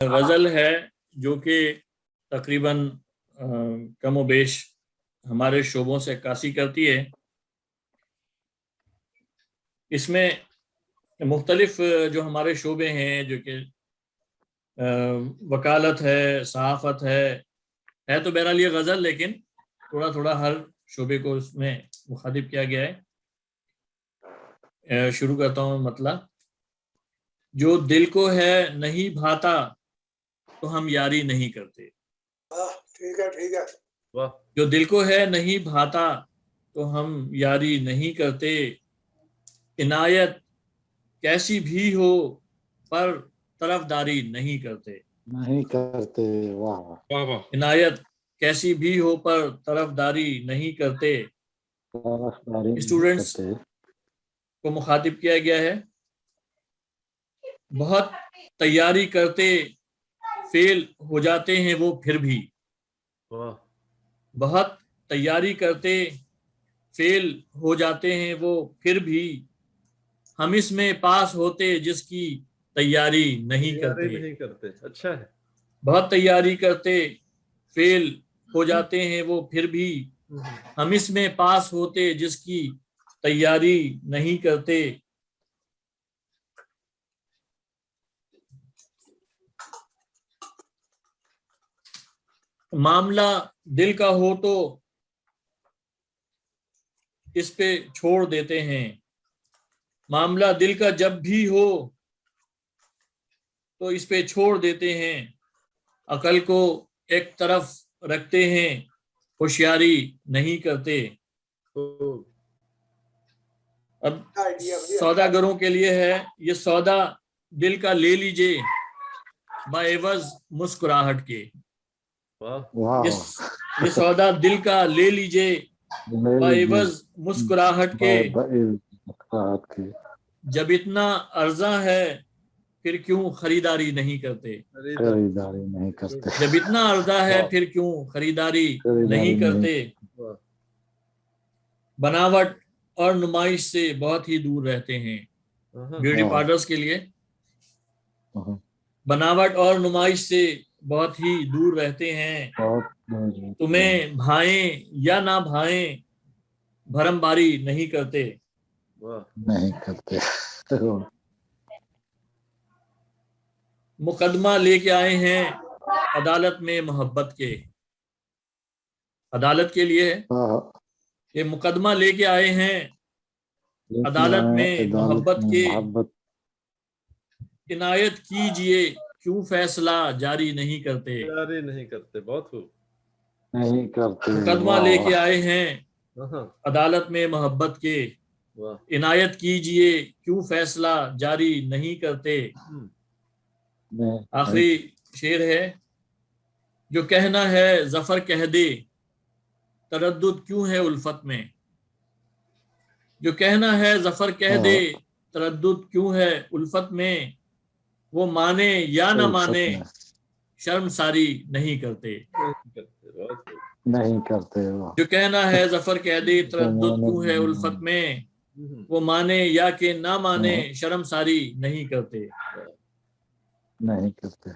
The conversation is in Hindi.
गज़ल है जो कि तकरीबन कम व बेश हमारे शोबों से अक्कासी करती है। इसमें मुख्तलिफ जो हमारे शोबे हैं, जो कि वकालत है, सहाफ़त है तो बहरहाल ये गज़ल, लेकिन थोड़ा थोड़ा हर शोबे को उसमें मुखातिब किया गया है। शुरू करता हूँ मतलब, जो दिल को है नहीं भाता तो हम यारी नहीं करते। ठीक है। वाह। जो दिल को है नहीं भाता तो हम यारी नहीं करते। इनायत कैसी भी हो पर तरफदारी नहीं करते। नहीं करते। वाह वाह वाह। इनायत कैसी भी हो पर तरफदारी नहीं करते। तरफदारी नहीं स्टूडेंट्स करते। को मुखातिब किया गया है। बहुत तैयारी करते फेल हो जाते हैं वो फिर भी। वाह। बहुत तैयारी करते फेल हो जाते हैं वो फिर भी। हम इसमें पास होते जिसकी तैयारी नहीं तैयारी करते। नहीं करते, अच्छा है। बहुत तैयारी करते फेल हो जाते हैं वो फिर भी। हम इसमें पास होते जिसकी तैयारी नहीं करते। मामला दिल का हो तो इस पे छोड़ देते हैं। मामला दिल का जब भी हो तो इस पे छोड़ देते हैं। अकल को एक तरफ रखते हैं, होशियारी नहीं करते। तो अब सौदागरों के लिए है, ये सौदा दिल का ले लीजिए बाएवज मुस्कुराहट के। वाह। वाह ये सौदा दिल का ले लीजिए बाएवज मुस्कुराहट के। मुस्कुराहट के। जब इतना अर्जा है फिर क्यों खरीदारी नहीं करते। खरीदारी नहीं करते। जब इतना अर्जा है फिर क्यों खरीदारी नहीं करते। वाह। बनावट और नुमाइश से बहुत ही दूर रहते हैं। ब्यूटी वाह। पार्लर्स के लिए बनावट और नुमाइश से बहुत ही दूर रहते हैं। तुम्हें भाएं या ना भाएं भरमबारी नहीं करते। वाह। नहीं करते। मुकदमा लेके आए हैं अदालत में मोहब्बत के। अदालत के लिए ये मुकदमा लेके आए हैं अदालत में मोहब्बत के। इनायत कीजिए क्यों फैसला जारी नहीं करते। जारी नहीं करते, बहुत खूब। नहीं करते। मुकदमा लेके आए हैं हाँ। अदालत में मोहब्बत के। वाह। इनायत कीजिए क्यों फैसला जारी नहीं करते। आखिरी शेर है, जो कहना है जफर कह दे तरद्दुद क्यों है उल्फत में। जो कहना है जफर कह दे तरद्दुद क्यों है उल्फत में। वो माने या ना माने शर्मसारी नहीं करते। नहीं करते। जो कहना है जफर कह दे तरद्दुद क्यों है उल्फत में। वो माने या कि ना माने शर्मसारी नहीं करते। नहीं करते।